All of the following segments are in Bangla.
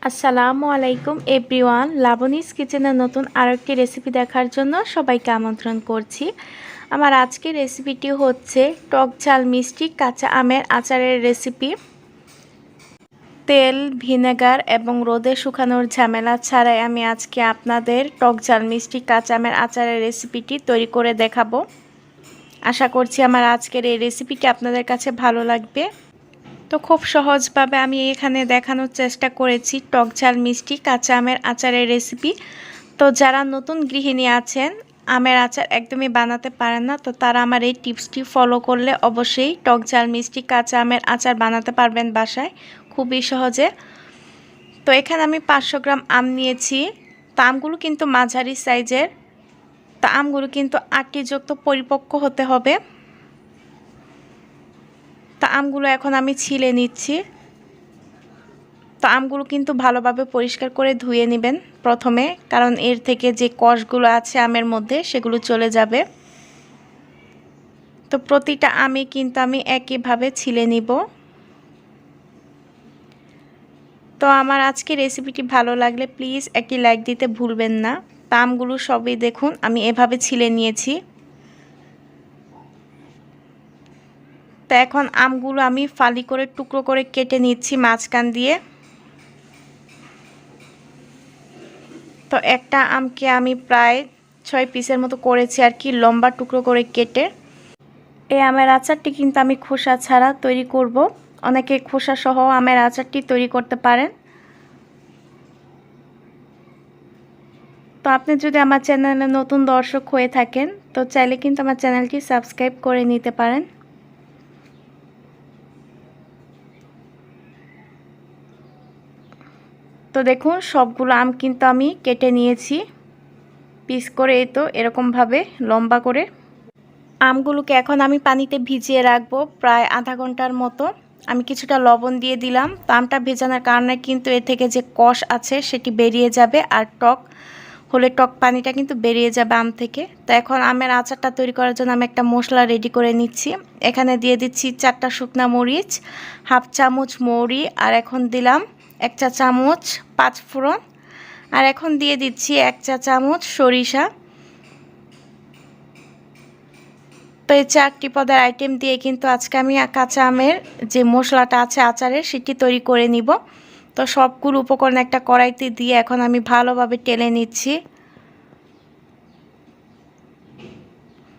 আসসালামু আলাইকুম এভরিওয়ান, লাবণীস কিচেনের নতুন আরেকটি রেসিপি দেখার জন্য সবাইকে আমন্ত্রণ করছি। আমার আজকের রেসিপিটি হচ্ছে টক ঝাল মিষ্টি কাঁচা আমের আচারের রেসিপি। তেল, ভিনেগার এবং রোদে শুকানোর ঝামেলা ছাড়াই আমি আজকে আপনাদের টক ঝাল মিষ্টি কাঁচা আমের আচারের রেসিপিটি তৈরি করে দেখাবো। আশা করছি আমার আজকের এই রেসিপিটি আপনাদের কাছে ভালো লাগবে। তো খুব সহজভাবে আমি এখানে দেখানোর চেষ্টা করেছি টক ঝাল মিষ্টি কাঁচা আমের আচারের রেসিপি। তো যারা নতুন গৃহিণী আছেন, আমের আচার একদমই বানাতে পারেন না, তো তারা আমার এই টিপসটি ফলো করলে অবশ্যই টক ঝাল মিষ্টি কাঁচা আমের আচার বানাতে পারবেন বাসায় খুবই সহজে। তো এখানে আমি 500 গ্রাম আম নিয়েছি। তো আমগুলো কিন্তু মাঝারি সাইজের। তো আমগুলো কিন্তু আটিযুক্ত পরিপক্ক হতে হবে। তো আমগুলো এখন আমি ছিলে নিচ্ছি। তো আমগুলো কিন্তু ভালোভাবে পরিষ্কার করে ধুয়ে নেবেন প্রথমে, কারণ এর থেকে যে কষগুলো আছে আমের মধ্যে সেগুলো চলে যাবে। তো প্রতিটা আমে কিন্তু আমি একইভাবে ছিলে নিব। তো আমার আজকে রেসিপিটি ভালো লাগলে প্লিজ একটি লাইক দিতে ভুলবেন না। তো আমগুলো সবই দেখুন আমি এভাবে ছিলে নিয়েছি। তো এখন আমগুলো আমি ফালি করে টুকরো করে কেটে নিচ্ছি মাঝখান দিয়ে। তো একটা আমকে আমি প্রায় 6 পিসের মতো করেছি আর কি, লম্বা টুকরো করে কেটে। এই আমের আচারটি কিন্তু আমি খোসা ছাড়া তৈরি করব। অনেকে খোসা সহ আমের আচারটি তৈরি করতে পারেন। তো আপনি যদি আমার চ্যানেলে নতুন দর্শক হয়ে থাকেন তো চাইলে কিন্তু আমার চ্যানেলটি সাবস্ক্রাইব করে নিতে পারেন। তো দেখুন সবগুলো আম কিন্তু আমি কেটে নিয়েছি পিস করে, এই তো এরকমভাবে লম্বা করে। আমগুলোকে এখন আমি পানিতে ভিজিয়ে রাখবো প্রায় আধা ঘন্টার মতো। আমি কিছুটা লবণ দিয়ে দিলাম। তো আমটা ভেজানোর কারণে কিন্তু এ থেকে যে কষ আছে সেটি বেরিয়ে যাবে, আর টক হলে টক পানিটা কিন্তু বেরিয়ে যাবে আম থেকে। তো এখন আমের আচারটা তৈরি করার জন্য আমি একটা মশলা রেডি করে নিচ্ছি। এখানে দিয়ে দিচ্ছি 4টা শুকনা মরিচ, হাফ চামচ মৌরি, আর এখন দিলাম 1 চা চামচ 5 ফোড়ন, আর এখন দিয়ে দিচ্ছি 1 চা চামচ সরিষা। তো এই 4টি পদের আইটেম দিয়ে কিন্তু আজকে আমি কাঁচা আমের যে মশলাটা আছে আচারের সেটি তৈরি করে নিব। তো সবগুলো উপকরণ একটা কড়াইতে দিয়ে এখন আমি ভালোভাবে টেলে নিচ্ছি।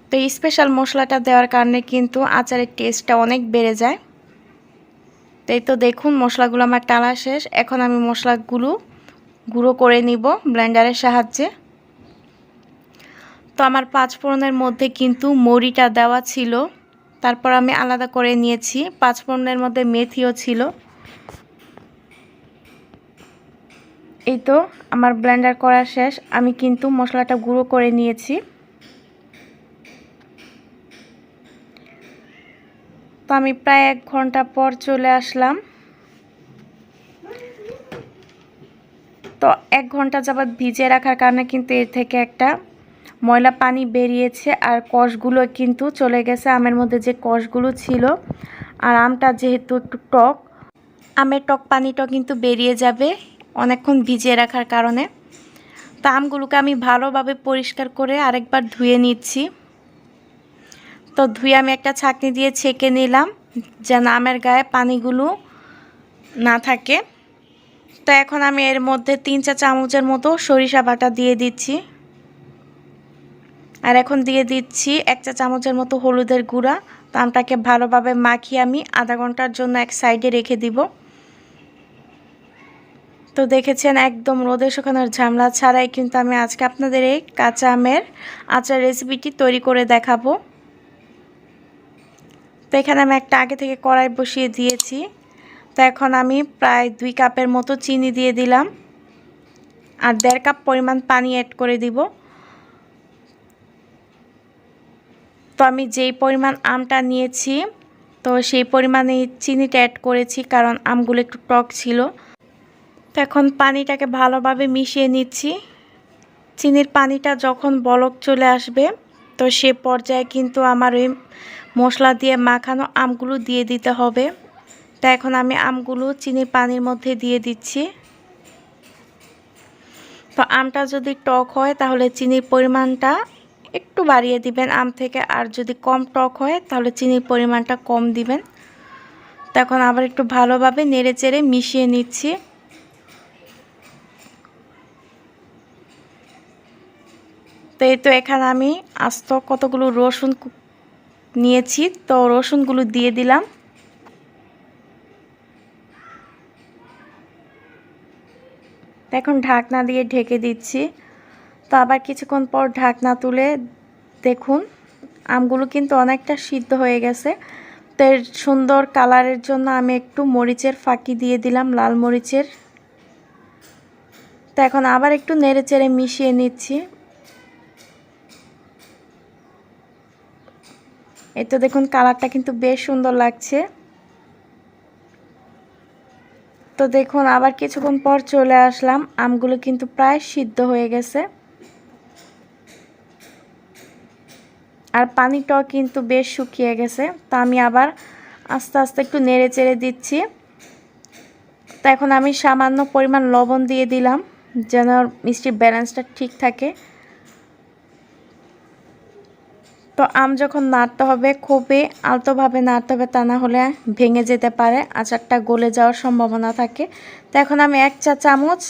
তো এই স্পেশাল মশলাটা দেওয়ার কারণে কিন্তু আচারের টেস্টটা অনেক বেড়ে যায়। তো এই তো দেখুন মশলাগুলো আমার টালা শেষ। এখন আমি মশলাগুলো গুঁড়ো করে নিব ব্লেন্ডারের সাহায্যে। তো আমার 5 ফোড়নের মধ্যে কিন্তু মৌরিটা দেওয়া ছিল, তারপর আমি আলাদা করে নিয়েছি। 5 ফোড়নের মধ্যে মেথিও ছিল। এই তো আমার ব্লেন্ডার করা শেষ। আমি কিন্তু মশলাটা গুঁড়ো করে নিয়েছি। তো আমি প্রায় 1 ঘন্টা পর চলে আসলাম। তো 1 ঘন্টা যাবত ভিজিয়ে রাখার কারণে কিন্তু এর থেকে একটা ময়লা পানি বেরিয়েছে, আর কষগুলো কিন্তু চলে গেছে আমের মধ্যে যে কষগুলো ছিল। আর আমটা যেহেতু একটু টক, আমের টক পানিটা কিন্তু বেরিয়ে যাবে অনেকক্ষণ ভিজিয়ে রাখার কারণে। তো আমগুলোকে আমি ভালোভাবে পরিষ্কার করে আরেকবার ধুয়ে নিচ্ছি। তো ধুয়ে আমি একটা ছাঁকনি দিয়ে ছেঁকে নিলাম যেন আমের গায়ে পানিগুলো না থাকে। তো এখন আমি এর মধ্যে 3 চা চামচের মতো সরিষা বাটা দিয়ে দিচ্ছি, আর এখন দিয়ে দিচ্ছি 1 চা চামচের মতো হলুদের গুঁড়া। তো আমটাকে ভালোভাবে মাখিয়ে আমি আধা ঘন্টার জন্য এক সাইডে রেখে দিব। তো দেখেছেন একদম রোদে শুকানোর ঝামেলা ছাড়াই কিন্তু আমি আজকে আপনাদের এই কাঁচা আমের আচার রেসিপিটি তৈরি করে দেখাবো। তো এখানে আমি একটা আগে থেকে কড়াই বসিয়ে দিয়েছি। তো এখন আমি প্রায় 2 কাপের মতো চিনি দিয়ে দিলাম, আর 1.5 কাপ পরিমাণ পানি অ্যাড করে দিব। তো আমি যেই পরিমাণ আমটা নিয়েছি তো সেই পরিমাণে চিনিটা অ্যাড করেছি, কারণ আমগুলো একটু টক ছিল। তো এখন পানিটাকে ভালোভাবে মিশিয়ে নিচ্ছি। চিনির পানিটা যখন বলক চলে আসবে তো সে পর্যায়ে কিন্তু আমার ওই মশলা দিয়ে মাখানো আমগুলো দিয়ে দিতে হবে। তো এখন আমি আমগুলো চিনির পানির মধ্যে দিয়ে দিচ্ছি। তো আমটা যদি টক হয় তাহলে চিনির পরিমাণটা একটু বাড়িয়ে দিবেন আম থেকে, আর যদি কম টক হয় তাহলে চিনির পরিমাণটা কম দিবেন। তো এখন আবার একটু ভালোভাবে নেড়ে চেড়ে মিশিয়ে নিচ্ছি। তো এই তো এখানে আমি আস্ত কতগুলো রসুন নিয়েছি, তো রসুনগুলো দিয়ে দিলাম। এখন ঢাকনা দিয়ে ঢেকে দিচ্ছি। তো আবার কিছুক্ষণ পর ঢাকনা তুলে দেখুন আমগুলো কিন্তু অনেকটা সিদ্ধ হয়ে গেছে। তো এর সুন্দর কালারের জন্য আমি একটু মরিচের ফাঁকি দিয়ে দিলাম, লাল মরিচের। তো এখন আবার একটু নেড়ে চেড়ে মিশিয়ে নিচ্ছি। এই তো দেখুন কালারটা কিন্তু বেশ সুন্দর লাগছে। তো দেখুন আবার কিছুক্ষণ পর চলে আসলাম, আমগুলো কিন্তু প্রায় সিদ্ধ হয়ে গেছে, আর পানিটাও কিন্তু বেশ শুকিয়ে গেছে। তো আমি আবার আস্তে আস্তে একটু নেড়ে চেড়ে দিচ্ছি। তো এখন আমি সামান্য পরিমাণ লবণ দিয়ে দিলাম যেন মিষ্টির ব্যালেন্সটা ঠিক থাকে। তো আম যখন নাড়তে হবে খুবই আলতোভাবে নাড়তে হবে, তা না হলে ভেঙে যেতে পারে, আচারটা গলে যাওয়ার সম্ভাবনা থাকে। তো এখন আমি 1 চা চামচ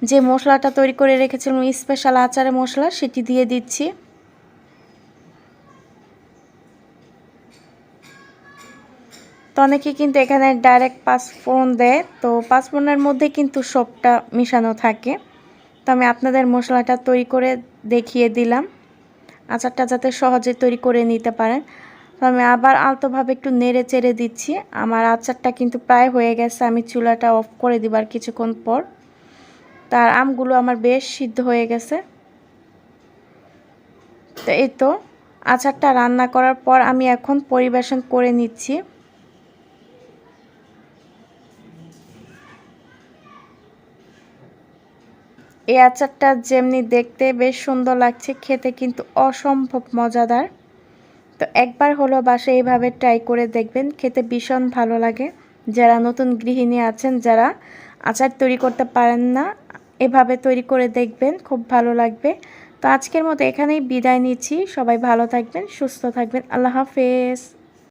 যে মশলাটা তৈরি করে রেখেছিলাম স্পেশাল আচারের মশলা, সেটি দিয়ে দিচ্ছি। তো অনেকে কিন্তু এখানে ডাইরেক্ট পাঁচফোড়ন দেয়, তো পাঁচফোড়নের মধ্যে কিন্তু সবটা মিশানো থাকে। তো আমি আপনাদের মশলাটা তৈরি করে দেখিয়ে দিলাম, আচারটা যাতে সহজে তৈরি করে নিতে পারেন। তো আমি আবার আলতোভাবে একটু নেড়ে চেড়ে দিচ্ছি। আমার আচারটা কিন্তু প্রায় হয়ে গেছে, আমি চুলাটা অফ করে দিবার কিছুক্ষণ পর। তার আমগুলো আমার বেশ সিদ্ধ হয়ে গেছে। তো এই তো আচারটা রান্না করার পর আমি এখন পরিবেশন করে নিচ্ছি। এই আচারটা যেমনি দেখতে বেশ সুন্দর লাগছে, খেতে কিন্তু অসম্ভব মজাদার। তো একবার হলো বাসায় এইভাবে ট্রাই করে দেখবেন, খেতে ভীষণ ভালো লাগে। যারা নতুন গৃহিণী আছেন, যারা আচার তৈরি করতে পারেন না, এভাবে তৈরি করে দেখবেন, খুব ভালো লাগবে। তো আজকের মতো এখানেই বিদায় নিচ্ছি। সবাই ভালো থাকবেন, সুস্থ থাকবেন। আল্লাহ হাফেজ।